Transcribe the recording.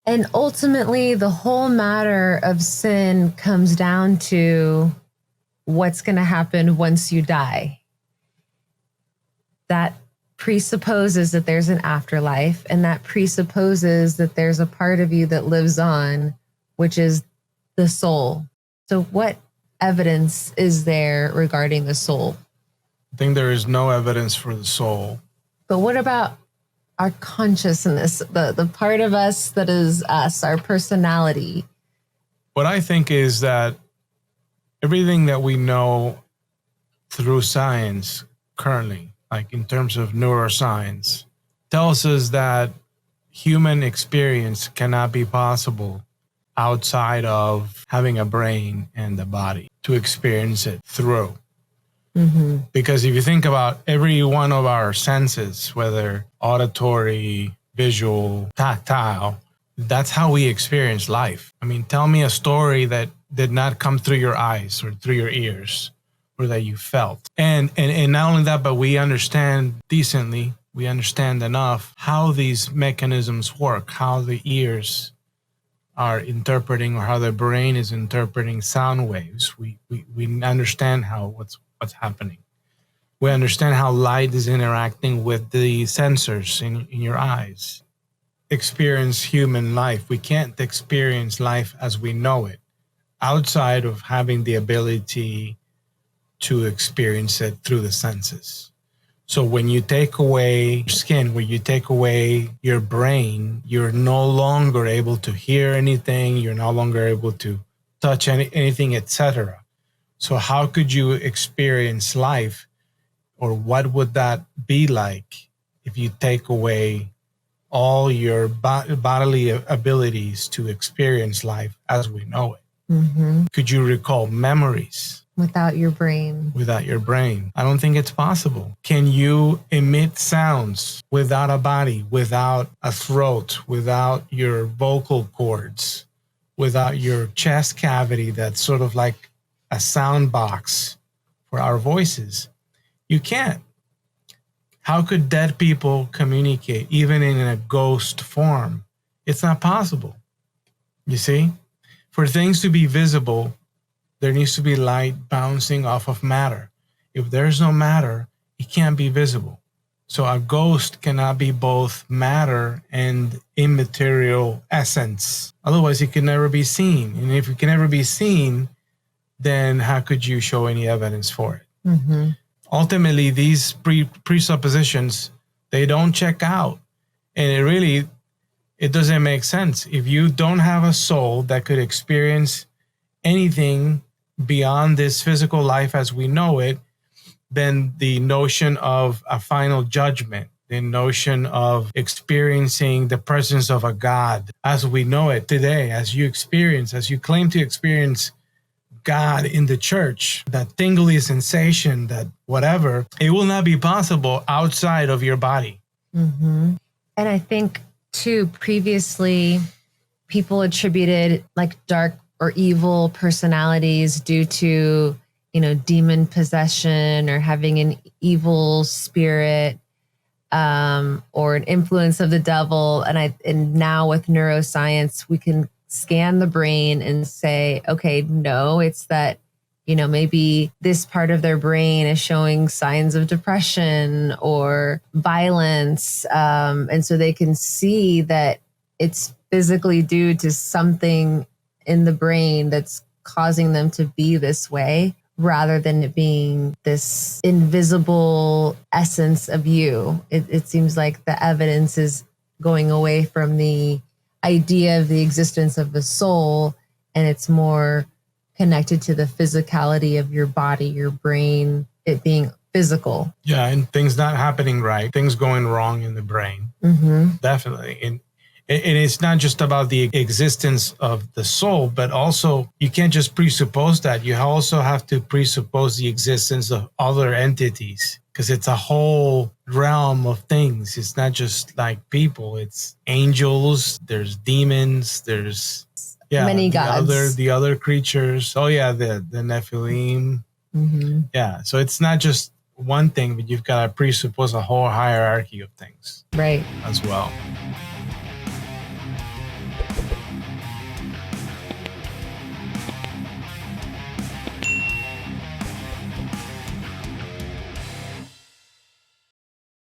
And ultimately, the whole matter of sin comes down to what's going to happen once you die. That presupposes that there's an afterlife, and that presupposes that there's a part of you that lives on, which is the soul. So what evidence is there regarding the soul? I think there is no evidence for the soul. But what about our consciousness, the part of us that is us, our personality? What I think is that everything that we know through science currently, like in terms of neuroscience, tells us that human experience cannot be possible outside of having a brain and a body to experience it through. Mm-hmm. Because if you think about every one of our senses, whether auditory, visual, tactile, that's how we experience life. I mean, tell me a story that did not come through your eyes or through your ears or that you felt. And not only that, but we understand decently, we understand enough how these mechanisms work, how the ears are interpreting or how the brain is interpreting sound waves. We understand what's happening. We understand how light is interacting with the sensors in your eyes. Experience human life. We can't experience life as we know it outside of having the ability to experience it through the senses. So when you take away your skin, when you take away your brain, you're no longer able to hear anything, you're no longer able to touch anything, etc. So how could you experience life, or what would that be like if you take away all your bodily abilities to experience life as we know it? Mm-hmm. Could you recall memories? Without your brain. Without your brain. I don't think it's possible. Can you emit sounds without a body, without a throat, without your vocal cords, without your chest cavity that's sort of like a sound box for our voices? You can't. How could dead people communicate even in a ghost form? It's not possible. You see? For things to be visible, there needs to be light bouncing off of matter. If there's no matter, it can't be visible. So a ghost cannot be both matter and immaterial essence. Otherwise, it can never be seen. And if it can never be seen, then how could you show any evidence for it? Mm-hmm. Ultimately, these presuppositions, they don't check out. And it doesn't make sense. If you don't have a soul that could experience anything beyond this physical life as we know it, then the notion of a final judgment, the notion of experiencing the presence of a God as we know it today, as you claim to experience God in the church, that tingly sensation, that whatever, it will not be possible outside of your body. Mm-hmm. And I think, too, previously, people attributed like dark or evil personalities due to, demon possession or having an evil spirit or an influence of the devil. And now with neuroscience, we can scan the brain and say, okay, no, it's that, maybe this part of their brain is showing signs of depression or violence. And so they can see that it's physically due to something in the brain that's causing them to be this way, rather than it being this invisible essence of you. It seems like the evidence is going away from the idea of the existence of the soul, and it's more connected to the physicality of your body, your brain, it being physical. Yeah, and things not happening right, things going wrong in the brain. Mm-hmm. Definitely. And it's not just about the existence of the soul, but also you can't just presuppose that. You also have to presuppose the existence of other entities, because it's a whole realm of things. It's not just like people, it's angels, there's demons, there's many gods. The other creatures. Oh yeah, the Nephilim. Mm-hmm. Yeah, so it's not just one thing, but you've got to presuppose a whole hierarchy of things. Right. As well.